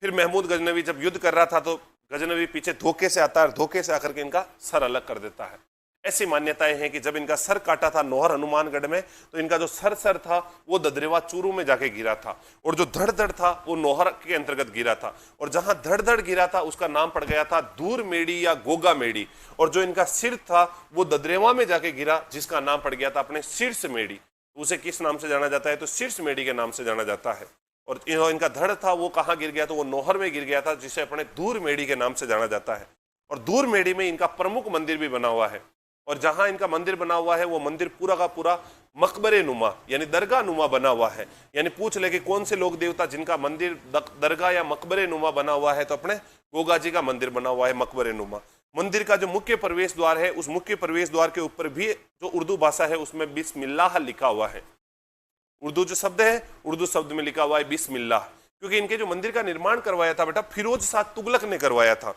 फिर महमूद गजनवी जब युद्ध कर रहा था तो गजनवी पीछे धोखे से आता है, धोखे से आकर के इनका सर अलग कर देता है। ऐसी मान्यताएं हैं कि जब इनका सर काटा था नौहर हनुमानगढ़ में, तो इनका जो सर था वो ददरेवा चूरू में जाके गिरा था, और जो धड़ था वो नौहर के अंतर्गत गिरा था। और जहां धड़ गिरा था उसका नाम पड़ गया था दूर मेड़ी या गोगा मेड़ी। और जो इनका सिर था वो ददरेवा में जाके गिरा, जिसका नाम पड़ गया था अपने शीर्ष मेड़ी। उसे किस नाम से जाना जाता है? तो शीर्ष मेड़ी के नाम से जाना जाता है। और इनका धड़ था वो कहाँ गिर गया? तो वो नौहर में गिर गया था, जिसे अपने दूर मेड़ी के नाम से जाना जाता है। और दूर मेड़ी में इनका प्रमुख मंदिर भी बना हुआ है। और जहां इनका मंदिर बना हुआ है वो मंदिर पूरा का पूरा मकबरे नुमा यानी दरगाह नुमा बना हुआ है। यानी पूछ ले कि कौन से लोग देवता जिनका मंदिर दरगाह या मकबरे नुमा बना हुआ है? तो अपने गोगा जी का मंदिर बना हुआ है मकबरे नुमा। मंदिर का जो मुख्य प्रवेश द्वार है, उस मुख्य प्रवेश द्वार के ऊपर भी जो उर्दू भाषा है उसमें बिस्मिल्लाह लिखा हुआ है। उर्दू जो शब्द है, उर्दू शब्द में लिखा हुआ है बिस्मिल्लाह, क्योंकि इनके जो मंदिर का निर्माण करवाया था बेटा फिरोज शाह तुगलक ने करवाया था।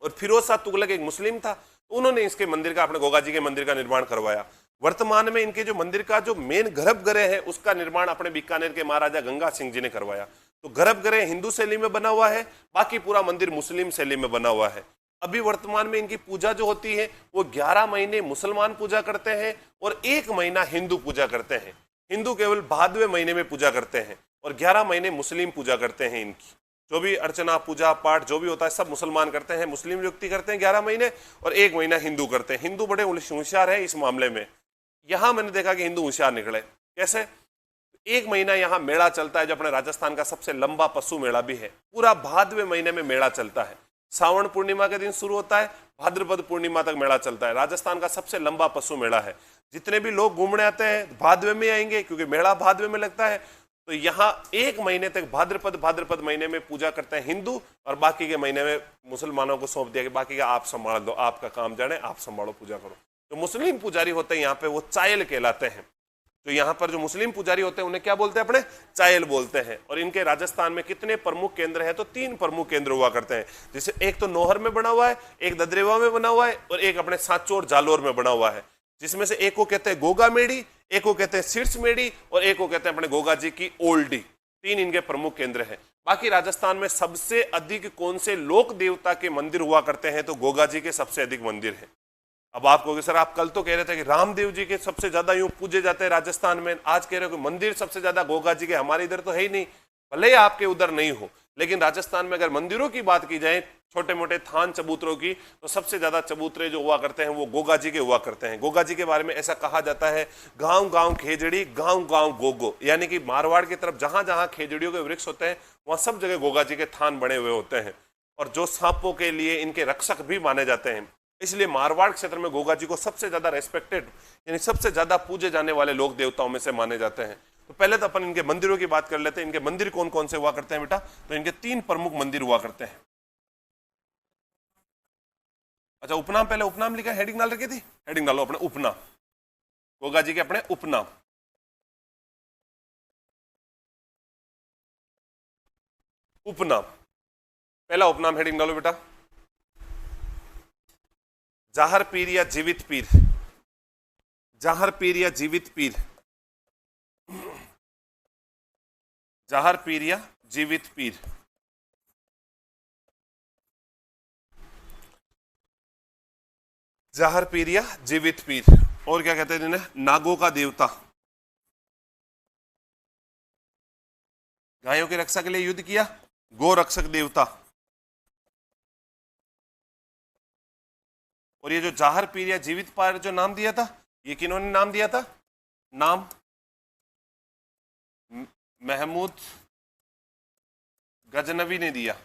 और फिरोज शाह तुगलक एक मुस्लिम था, उन्होंने इसके मंदिर का, अपने गोगा जी के मंदिर का निर्माण करवाया। वर्तमान में इनके जो मंदिर का जो मेन गर्भगृह है उसका निर्माण अपने बीकानेर के महाराजा गंगा सिंह जी ने करवाया। तो गर्भगृह हिंदू शैली में बना हुआ है, बाकी पूरा मंदिर मुस्लिम शैली में बना हुआ है। अभी वर्तमान में इनकी पूजा जो होती है वो 11 महीने मुसलमान पूजा करते हैं और 1 महीना हिंदू पूजा करते हैं। हिंदू केवल भादवे महीने में पूजा करते हैं और 11 महीने मुस्लिम पूजा करते हैं। इनकी जो भी अर्चना पूजा पाठ जो भी होता है सब मुसलमान करते हैं, मुस्लिम व्यक्ति करते हैं 11 महीने, और 1 महीना हिंदू करते हैं। हिंदू बड़े होशियार है इस मामले में। यहां मैंने देखा कि हिंदू होशियार निकले। कैसे? 1 महीना यहाँ मेला चलता है, जो अपने राजस्थान का सबसे लंबा पशु मेला भी है। पूरा भादवे महीने में मेला चलता है। सावन पूर्णिमा के दिन शुरू होता है, भाद्रपद पूर्णिमा तक मेला चलता है। राजस्थान का सबसे लंबा पशु मेला है। जितने भी लोग घूमने आते हैं भादवे में आएंगे, क्योंकि मेला भादवे में लगता है। तो यहाँ 1 महीने तक भाद्रपद महीने में पूजा करते हैं हिंदू, और बाकी के महीने में मुसलमानों को सौंप दिया कि बाकी का आप संभाल दो, आपका काम जाने, आप संभालो, पूजा करो। तो मुस्लिम पुजारी होते हैं यहाँ पे, वो चायल कहलाते हैं। तो यहाँ पर जो मुस्लिम पुजारी होते हैं उन्हें क्या बोलते हैं, अपने चायल बोलते हैं। और इनके राजस्थान में कितने प्रमुख केंद्र है, तो 3 प्रमुख केंद्र हुआ करते हैं, जैसे एक तो नौहर में बना हुआ है, एक ददरेवा में बना हुआ है, और एक अपने सांचो और जालोर में बना हुआ है, जिसमें से एक को कहते हैं गोगा मेड़ी, एक को कहते हैं शीर्ष मेड़ी, और एक को कहते हैं अपने गोगा जी की ओल्डी। 3 इनके प्रमुख केंद्र हैं। बाकी राजस्थान में सबसे अधिक कौन से लोक देवता के मंदिर हुआ करते हैं, तो गोगा जी के सबसे अधिक मंदिर है। अब आप कहोगे सर आप कल तो कह रहे थे कि रामदेव जी के सबसे ज्यादा यूं पूजे जाते हैं राजस्थान में, आज कह रहे हो कि मंदिर सबसे ज्यादा गोगा जी के, हमारे इधर तो है ही नहीं। भले ही आपके उधर नहीं हो, लेकिन राजस्थान में अगर मंदिरों की बात की जाए, छोटे मोटे थान चबूतरों की, तो सबसे ज्यादा चबूतरे जो हुआ करते हैं वो गोगा जी के हुआ करते हैं। गोगा जी के बारे में ऐसा कहा जाता है, गांव गांव खेजड़ी, गांव गांव गोगो, यानी कि मारवाड़ की तरफ जहां जहां खेजड़ियों के वृक्ष होते हैं वहां सब जगह गोगा जी के थान बने हुए होते हैं, और जो सांपों के लिए इनके रक्षक भी माने जाते हैं। इसलिए मारवाड़ क्षेत्र में गोगा जी को सबसे ज्यादा रेस्पेक्टेड, यानी सबसे ज्यादा पूजे जाने वाले लोक देवताओं में से माने जाते हैं। तो पहले तो अपन इनके मंदिरों की बात कर लेते हैं। इनके मंदिर कौन कौन से हुआ करते हैं बेटा, तो इनके 3 प्रमुख मंदिर हुआ करते हैं। अच्छा, उपनाम, पहले उपनाम लिखा, हेडिंग डाल रखी थी, हेडिंग डालो अपने उपनाम, गोगा जी के अपने उपनाम। उपनाम, पहला उपनाम हेडिंग डालो बेटा, जाहर पीर या जीवित पीर। जाहर पीर या जीवित पीर, जाहर पीर या जीवित पीर। जाहर पीर या जीवित पीर। और क्या कहते हैं इन्हें, नागों का देवता, गायों की रक्षा के लिए युद्ध किया, गो रक्षक देवता। और ये जो जाहर पीर या जीवित पीर जो नाम दिया था, ये किन्होंने नाम दिया था, नाम महमूद गजनवी ने दिया।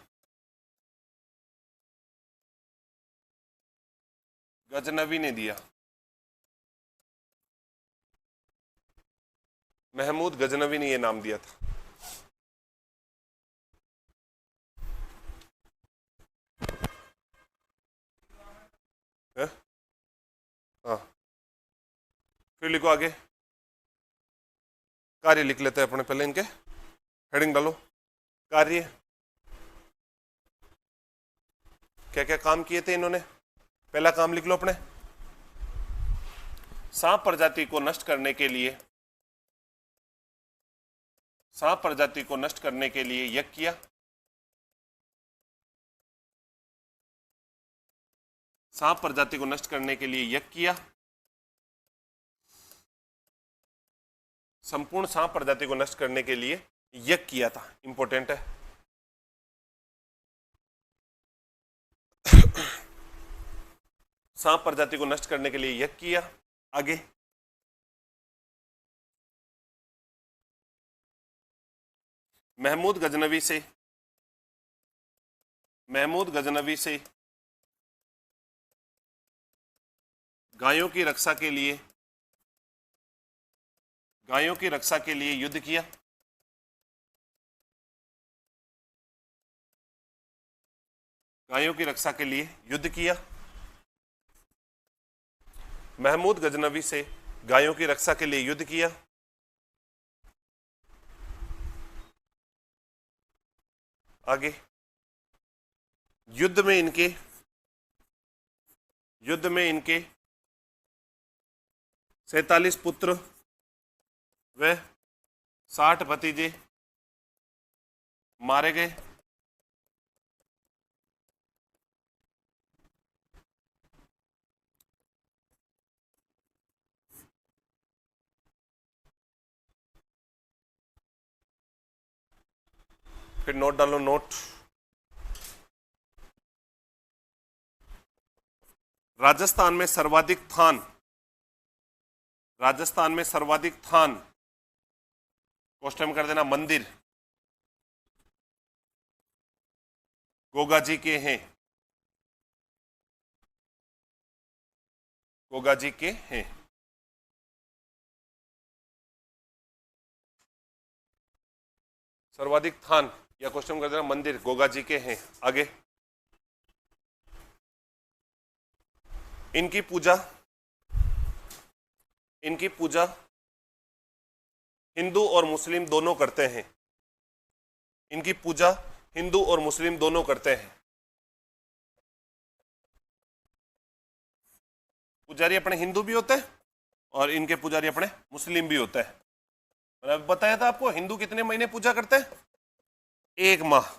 गजनवी ने दिया, महमूद गजनवी ने ये नाम दिया था। हाँ, फिर लिखो आगे, कार्य लिख लेते हैं अपने, पहले इनके हेडिंग डालो। कार्य, क्या क्या काम किए थे इन्होंने, पहला काम लिख लो अपने, सांप प्रजाति को नष्ट करने के लिए, सांप प्रजाति को नष्ट करने के लिए यज्ञ किया। सांप प्रजाति को नष्ट करने के लिए यज्ञ किया। संपूर्ण सांप प्रजाति को नष्ट करने के लिए यज्ञ किया था, इंपॉर्टेंट है। सांप प्रजाति को नष्ट करने के लिए यज्ञ किया। आगे, महमूद गजनवी से, महमूद गजनवी से गायों की रक्षा के लिए, गायों की रक्षा के लिए युद्ध किया। गायों की रक्षा के लिए युद्ध किया। महमूद गजनवी से गायों की रक्षा के लिए युद्ध किया। आगे, युद्ध में इनके, युद्ध में इनके 47 पुत्र व 60 भतीजे मारे गए। फिर नोट डालो, नोट, राजस्थान में सर्वाधिक थान, राजस्थान में सर्वाधिक थान, क्वेश्चन में कर देना मंदिर, गोगा जी के हैं, गोगा जी के हैं। सर्वाधिक थान या क्वेश्चन कर देना मंदिर गोगा जी के हैं। आगे, इनकी पूजा, इनकी पूजा हिंदू और मुस्लिम दोनों करते हैं। इनकी पूजा हिंदू और मुस्लिम दोनों करते हैं। पुजारी अपने हिंदू भी होते हैं और इनके पुजारी अपने मुस्लिम भी होते हैं। मैंने बताया था आपको, हिंदू कितने महीने पूजा करते हैं? 1 माह।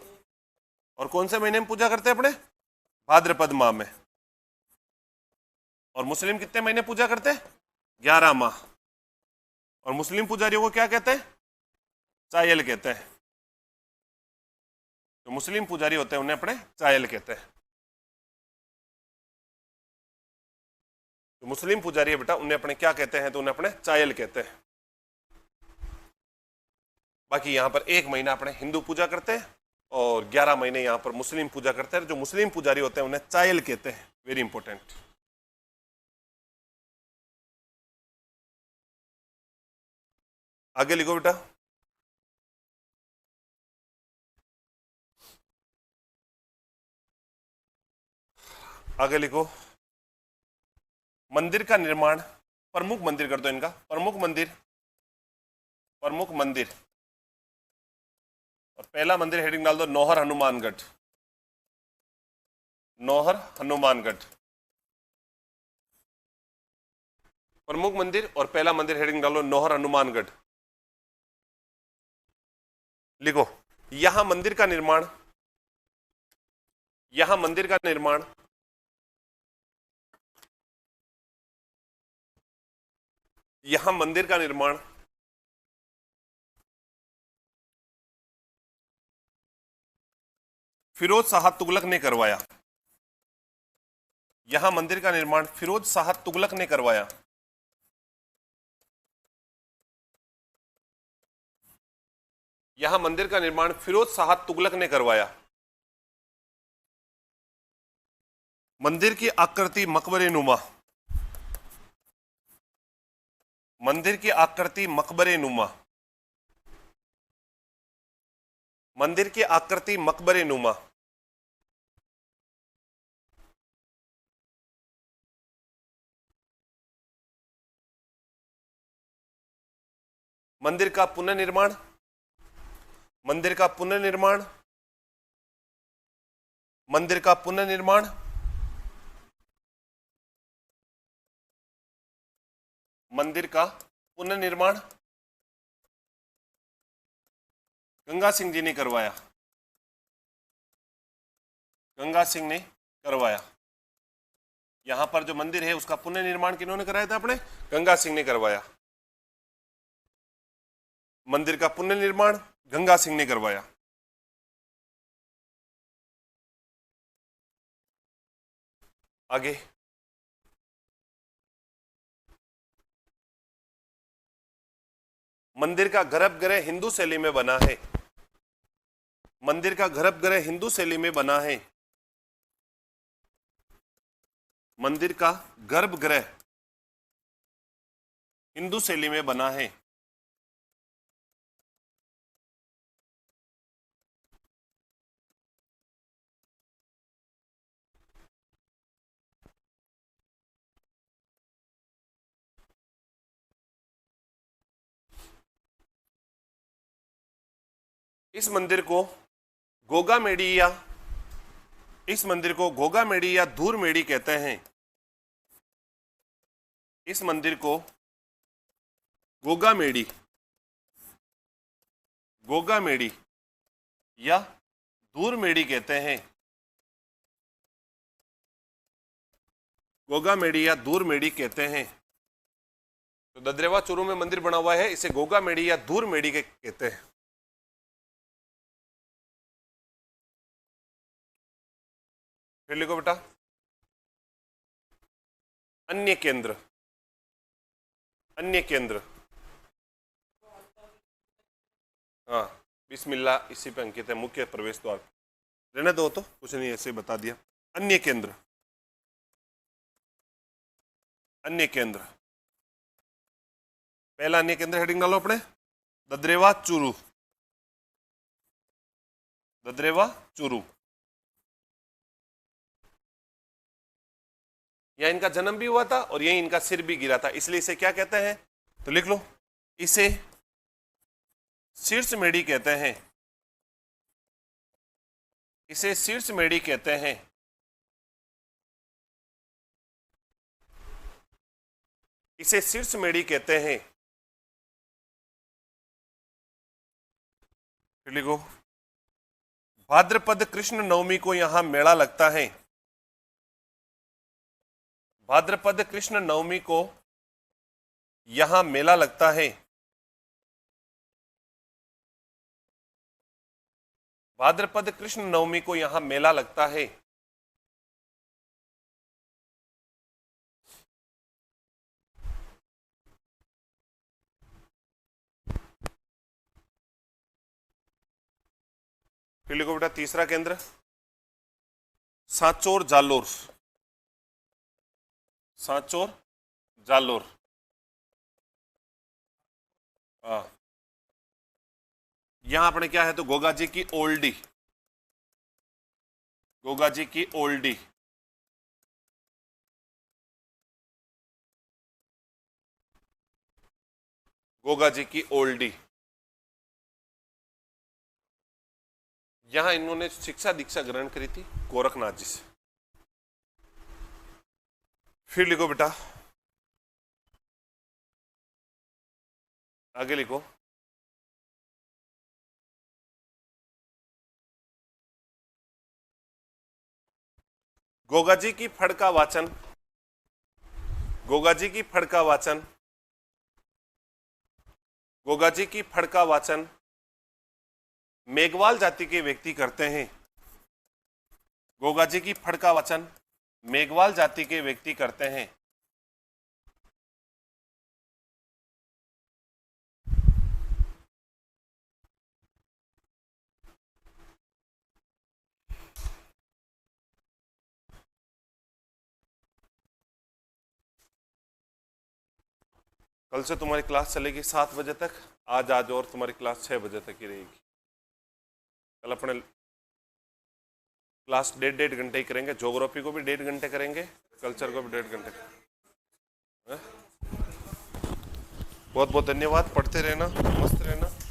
और कौन से महीने में पूजा करते हैं? अपने भाद्रपद माह में। और मुस्लिम कितने महीने पूजा करते हैं? 11 माह। और मुस्लिम पुजारियों को क्या कहते हैं? चायल कहते हैं। तो मुस्लिम पुजारी होते हैं उन्हें अपने चायल कहते हैं। तो मुस्लिम पुजारी है बेटा, उन्हें अपने क्या कहते हैं? तो उन्हें अपने चायल कहते हैं। बाकी यहां पर 1 महीना अपने हिंदू पूजा करते हैं और 11 महीने यहां पर मुस्लिम पूजा करते हैं। जो मुस्लिम पुजारी होते हैं उन्हें चायल कहते हैं। Very important. आगे लिखो बेटा। आगे लिखो। मंदिर का निर्माण, प्रमुख मंदिर कर दो इनका। प्रमुख मंदिर, प्रमुख मंदिर। और पहला मंदिर हेडिंग डाल दो नौहर हनुमानगढ़। नौहर हनुमानगढ़ प्रमुख मंदिर। और पहला मंदिर हेडिंग डालो नौहर हनुमानगढ़। लिखो, यहां मंदिर का निर्माण, यहां मंदिर का निर्माण यहां मंदिर का निर्माण फिरोज शाह तुगलक ने करवाया। यहां मंदिर का निर्माण फिरोज शाह तुगलक ने करवाया। यहां मंदिर का निर्माण फिरोज शाह तुगलक ने करवाया। मंदिर की आकृति मकबरे नुमा, मंदिर की आकृति मकबरे नुमा, मंदिर की आकृति मकबरे नुमा। मंदिर का पुनर्निर्माण, मंदिर का पुनर्निर्माण, मंदिर का पुनर्निर्माण, मंदिर का पुनर्निर्माण गंगा सिंह जी ने करवाया। गंगा सिंह ने करवाया। यहां पर जो मंदिर है उसका पुनर्निर्माण किन्होंने कराया था? अपने गंगा सिंह ने करवाया। मंदिर का पुनर्निर्माण गंगा सिंह ने करवाया। आगे, मंदिर का गर्भगृह हिंदू शैली में बना है। मंदिर का गर्भगृह हिंदू शैली में बना है। मंदिर का गर्भगृह हिंदू शैली में बना है। इस मंदिर को गोगा मेड़ी या इस मंदिर को गोगा मेड़ी या धूर मेड़ी कहते हैं। इस मंदिर को गोगा मेड़ी, गोगा मेड़ी या धूर मेड़ी कहते हैं। गोगा मेड़ी या धूर मेड़ी कहते हैं। तो ददरेवा चूरू में मंदिर बना हुआ है, इसे गोगा मेड़ी या धूर मेड़ी के कहते हैं। फिर लिखो बेटा, अन्य केंद्र, अन्य केंद्र। हाँ, बिस्मिल्लाह इसी पे अंकित है, मुख्य प्रवेश द्वार। रहने दो, तो कुछ नहीं, ऐसे बता दिया। अन्य केंद्र, अन्य केंद्र। पहला अन्य केंद्र हेडिंग डालो अपने ददरेवा चूरू, ददरेवा चूरू। यह इनका जन्म भी हुआ था और यही इनका सिर भी गिरा था, इसलिए इसे क्या कहते हैं? तो लिख लो, इसे शीर्ष मेढ़ी कहते हैं, इसे शीर्ष मेढ़ी कहते हैं। इसे शीर्ष मेढ़ी कहते हैं। फिर लिखो, भाद्रपद कृष्ण नवमी को यहां मेला लगता है। भाद्रपद कृष्ण नवमी को यहां मेला लगता है। भाद्रपद कृष्ण नवमी को यहां मेला लगता है। फिर लिखो बेटा तीसरा केंद्र, सांचौर जालोर। सांचौर जालोर। यहां अपने क्या है तो गोगा जी की ओल्डी, गोगा जी की ओल्डी। गोगा जी की ओल्डी। यहां इन्होंने शिक्षा दीक्षा ग्रहण करी थी गोरखनाथ जी से। फिर लिखो बेटा आगे लिखो, गोगा जी की फड़ का वाचन, गोगा जी की फड़ का वाचन, गोगा जी की फड़ का वाचन मेघवाल जाति के व्यक्ति करते हैं। गोगा जी की फड़ का वाचन मेघवाल जाति के व्यक्ति करते हैं। कल से तुम्हारी क्लास चलेगी 7 बजे तक, आज और तुम्हारी क्लास 6 बजे तक ही रहेगी। कल अपने क्लास 1.5 घंटे ही करेंगे, ज्योग्राफी को भी 1.5 घंटे करेंगे, कल्चर को भी 1.5 घंटे। बहुत बहुत धन्यवाद, पढ़ते रहना, मस्त रहना।